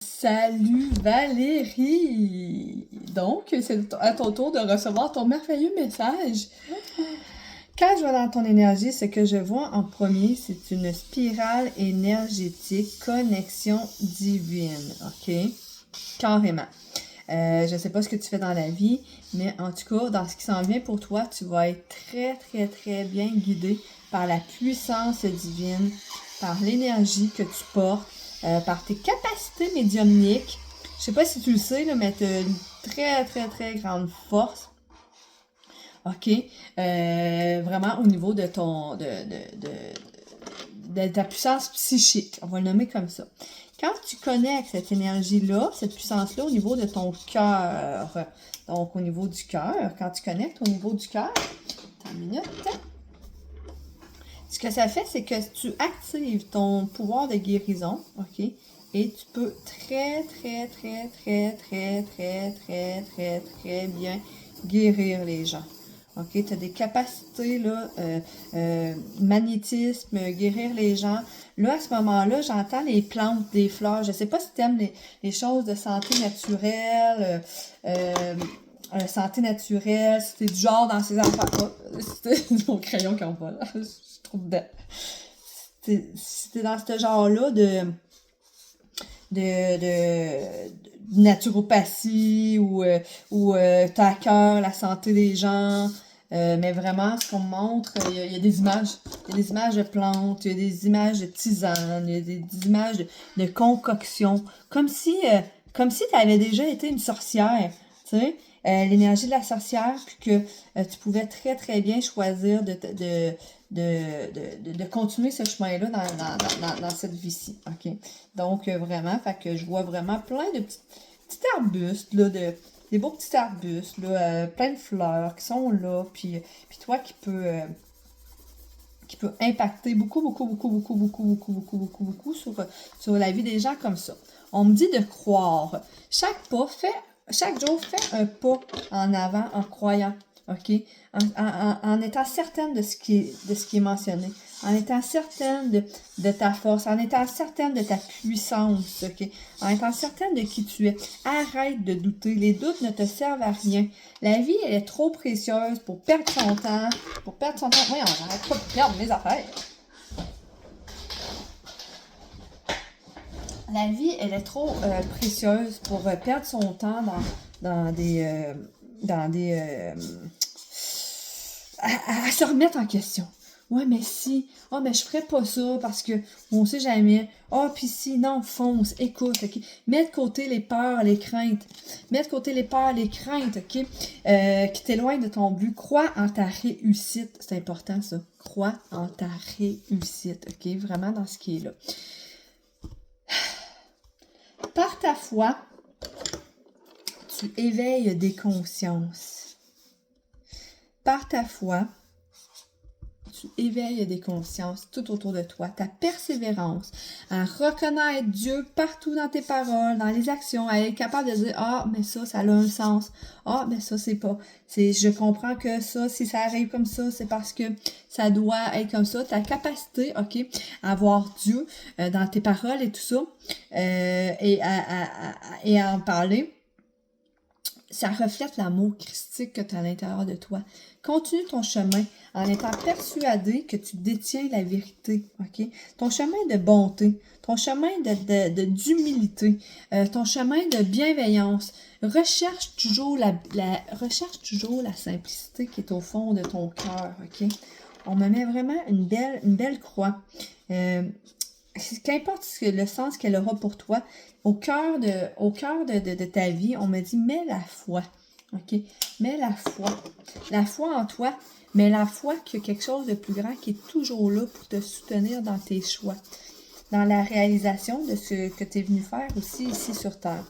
Salut Valérie! Donc, c'est à ton tour de recevoir ton merveilleux message. Quand je vais dans ton énergie, ce que je vois en premier, c'est une spirale énergétique, connexion divine, ok? Carrément. Je ne sais pas ce que tu fais dans la vie, mais en tout cas, dans ce qui s'en vient pour toi, tu vas être très, très, très bien guidé par la puissance divine, par l'énergie que tu portes, par tes capacités médiumniques. Je sais pas si tu le sais, là, mais tu as une très, très, très grande force. OK? Vraiment au niveau de ton de ta puissance psychique. On va le nommer comme ça. Quand tu connectes cette énergie-là, cette puissance-là au niveau de ton cœur, donc au niveau du cœur, quand tu connectes au niveau du cœur, attends une minute, ce que ça fait, c'est que tu actives ton pouvoir de guérison, OK? Et tu peux très, très, très, très, très, très, très, très, très bien guérir les gens. OK? Tu as des capacités, là, magnétisme, guérir les gens. Là, à ce moment-là, j'entends les plantes, des fleurs. Je sais pas si tu aimes les choses de santé naturelle, santé naturelle, si t'es du genre dans ces affaires. C'est mon crayon qui envole. Je trouve dedans. Si t'es dans ce genre-là de naturopathie ou t'as à cœur la santé des gens, mais vraiment, ce qu'on me montre, il y a des images. Il y a des images de plantes, il y a des images de tisanes, il y a des images de concoctions. Comme si tu avais déjà été une sorcière, tu sais. L'énergie de la sorcière, puis que tu pouvais très très bien choisir de continuer ce chemin-là dans cette vie-ci. OK? Donc, vraiment, fait que je vois vraiment plein de petits arbustes, là, des beaux petits arbustes, là, plein de fleurs qui sont là, puis toi qui peut impacter beaucoup sur la vie des gens comme ça. On me dit de croire. Chaque jour, fais un pas en avant en croyant, OK? En étant certaine de ce qui est mentionné, en étant certaine de ta force, en étant certaine de ta puissance, OK? En étant certaine de qui tu es. Arrête de douter. Les doutes ne te servent à rien. La vie, elle est trop précieuse pour perdre son temps. Oui, on n'arrête pas de perdre mes affaires. La vie, elle est trop précieuse pour perdre son temps dans des à se remettre en question. Ouais, mais si, oh, mais je ferais pas ça parce que on sait jamais. Ah, oh, puis si, non, fonce, écoute, ok. Mets de côté les peurs, les craintes. Mets de côté les peurs, les craintes, ok. Qui t'éloignent de ton but. Crois en ta réussite. C'est important, ça. Crois en ta réussite, ok. Vraiment dans ce qui est là. Par ta foi, tu éveilles des consciences. Par ta foi, tu éveilles des consciences tout autour de toi. Ta persévérance à reconnaître Dieu partout dans tes paroles, dans les actions, à être capable de dire « Ah, mais ça a un sens. Ah, mais ça, c'est pas. Je comprends que ça, si ça arrive comme ça, c'est parce que ça doit être comme ça. » Ta capacité, OK, à voir Dieu dans tes paroles et tout ça, et à en parler, ça reflète l'amour christique que tu as à l'intérieur de toi. Continue ton chemin en étant persuadé que tu détiens la vérité, ok? Ton chemin de bonté, ton chemin d'humilité, ton chemin de bienveillance. Recherche toujours la simplicité qui est au fond de ton cœur, ok? On me met vraiment une belle croix. Qu'importe le sens qu'elle aura pour toi, au cœur de ta vie, on me dit, mets la foi. OK? Mets la foi. La foi en toi, mais la foi qu'il y a quelque chose de plus grand qui est toujours là pour te soutenir dans tes choix, dans la réalisation de ce que tu es venu faire aussi ici sur Terre.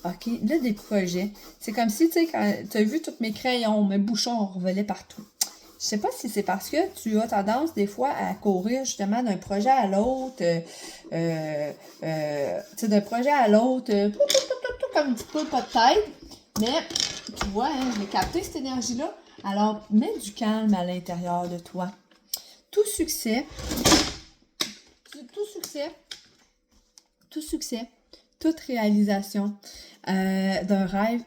OK? Là, des projets. C'est comme si, tu sais, quand tu as vu tous mes crayons, mes bouchons revelaient partout. Je sais pas si c'est parce que tu as tendance des fois à courir justement d'un projet à l'autre, d'un projet à l'autre, comme un petit peu pas de tête, mais tu vois, hein, j'ai capté cette énergie-là. Alors, mets du calme à l'intérieur de toi. Tout succès toute réalisation d'un rêve,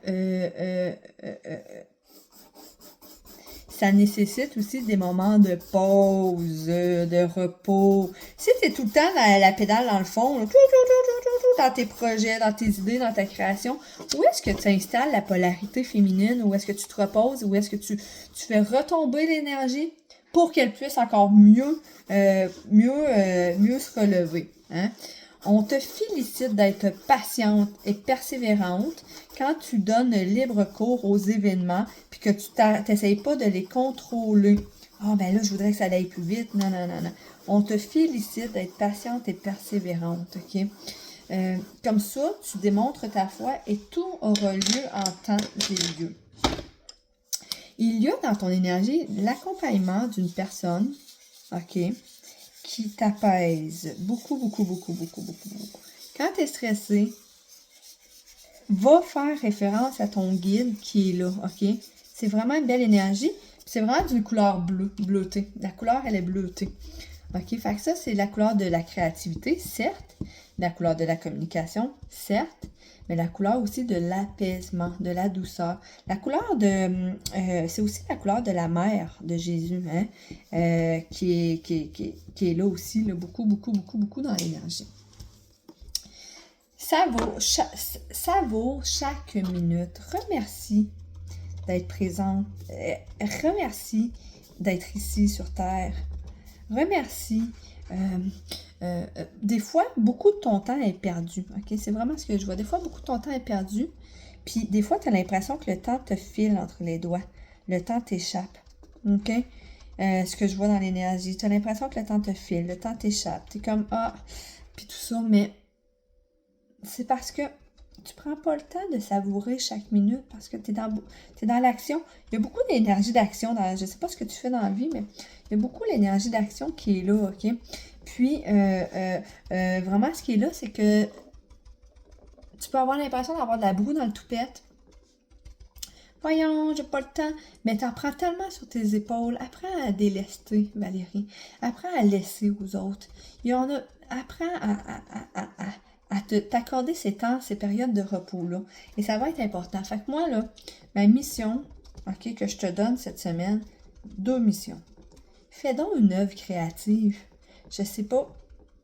ça nécessite aussi des moments de pause, de repos. Si t'es tout le temps la pédale dans le fond, là, dans tes projets, dans tes idées, dans ta création, où est-ce que tu installes la polarité féminine? Où est-ce que tu te reposes? Où est-ce que tu fais retomber l'énergie pour qu'elle puisse encore mieux se relever? Hein? On te félicite d'être patiente et persévérante quand tu donnes libre cours aux événements puis que tu n'essayes pas de les contrôler. Ah, ben là, je voudrais que ça aille plus vite. Non, non, non, non. On te félicite d'être patiente et persévérante, OK? Comme ça, tu démontres ta foi et tout aura lieu en temps et lieu. Il y a dans ton énergie l'accompagnement d'une personne, OK, qui t'apaise beaucoup, beaucoup, beaucoup, beaucoup, beaucoup, beaucoup. Quand tu es stressé, va faire référence à ton guide qui est là, OK? C'est vraiment une belle énergie. C'est vraiment d'une couleur bleutée. La couleur, elle est bleutée. OK? Fait que ça, c'est la couleur de la créativité, certes. La couleur de la communication, certes. Mais la couleur aussi de l'apaisement, de la douceur. La couleur de... c'est aussi la couleur de la mère de Jésus, hein? Qui est là aussi, là, beaucoup, beaucoup, beaucoup, beaucoup dans l'énergie. Ça vaut chaque minute. Remercie d'être présente. Remercie d'être ici sur Terre. Remercie. Des fois, beaucoup de ton temps est perdu. Okay? C'est vraiment ce que je vois. Des fois, beaucoup de ton temps est perdu. Puis, des fois, tu as l'impression que le temps te file entre les doigts. Le temps t'échappe. OK? Ce que je vois dans l'énergie. Tu as l'impression que le temps te file. Le temps t'échappe. Tu es comme, ah, puis tout ça. Mais c'est parce que tu prends pas le temps de savourer chaque minute parce que tu es dans l'action. Il y a beaucoup d'énergie d'action. Je ne sais pas ce que tu fais dans la vie, mais il y a beaucoup l'énergie d'action qui est là, OK? Puis, vraiment, ce qui est là, c'est que tu peux avoir l'impression d'avoir de la boue dans le toupette. Voyons, j'ai pas le temps. Mais t'en prends tellement sur tes épaules. Apprends à délester, Valérie. Apprends à laisser aux autres. Apprends à t'accorder ces temps, ces périodes de repos-là. Et ça va être important. Fait que moi, là, ma mission, OK, que je te donne cette semaine, 2 missions. Fais donc une œuvre créative. Je sais pas.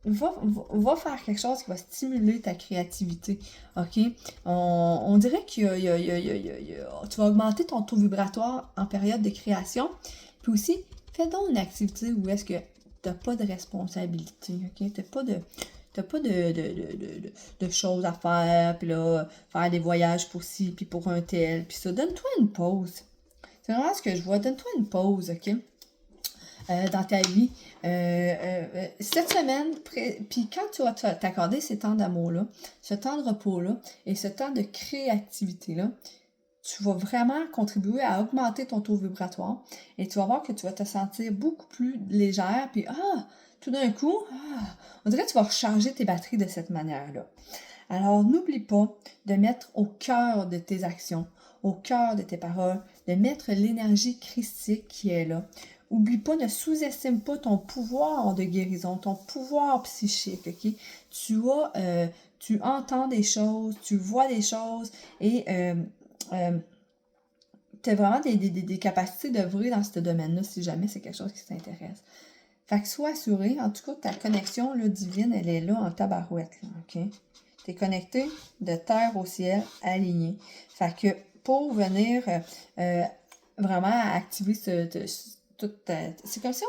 Va faire quelque chose qui va stimuler ta créativité. OK? On dirait que tu vas augmenter ton taux vibratoire en période de création. Puis aussi, fais donc une activité où est-ce que tu n'as pas de responsabilité. OK? Tu n'as pas de choses à faire. Puis là, faire des voyages pour ci, puis pour un tel. Puis ça, donne-toi une pause. C'est vraiment ce que je vois. Donne-toi une pause. OK? Dans ta vie. Cette semaine, puis quand tu vas t'accorder ces temps d'amour-là, ce temps de repos-là et ce temps de créativité-là, tu vas vraiment contribuer à augmenter ton taux vibratoire et tu vas voir que tu vas te sentir beaucoup plus légère, puis tout d'un coup, on dirait que tu vas recharger tes batteries de cette manière-là. Alors, n'oublie pas de mettre au cœur de tes actions, au cœur de tes paroles, de mettre l'énergie christique qui est là. Oublie pas, ne sous-estime pas ton pouvoir de guérison, ton pouvoir psychique, OK? Tu entends des choses, tu vois des choses et tu as vraiment des capacités d'œuvrer dans ce domaine-là si jamais c'est quelque chose qui t'intéresse. Fait que sois assuré, en tout cas, que ta connexion là, divine, elle est là en tabarouette, là, OK? Tu es connecté de terre au ciel, aligné. Fait que pour venir vraiment activer c'est comme si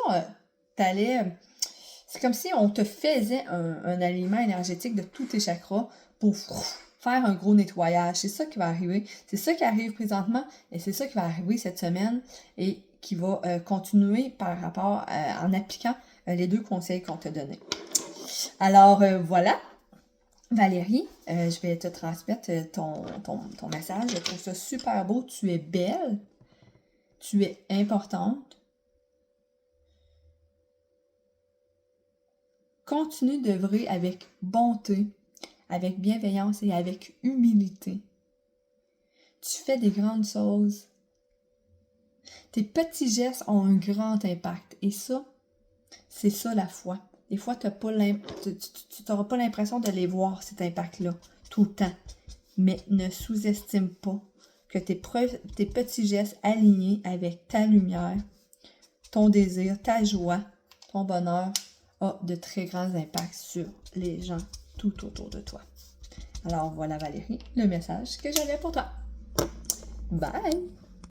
c'est comme si on te faisait un alignement énergétique de tous tes chakras pour faire un gros nettoyage. C'est ça qui va arriver. C'est ça qui arrive présentement et c'est ça qui va arriver cette semaine et qui va continuer par rapport en appliquant les 2 conseils qu'on t'a donnés. Alors, voilà. Valérie, je vais te transmettre ton message. Je trouve ça super beau. Tu es belle. Tu es importante. Continue d'œuvrer avec bonté, avec bienveillance et avec humilité. Tu fais des grandes choses. Tes petits gestes ont un grand impact. Et ça, c'est ça la foi. Des fois, tu n'auras pas l'impression de les voir, cet impact-là. tout le temps. Mais ne sous-estime pas que tes petits gestes alignés avec ta lumière, ton désir, ta joie, ton bonheur a de très grands impacts sur les gens tout autour de toi. Alors voilà Valérie, le message que j'avais pour toi. Bye!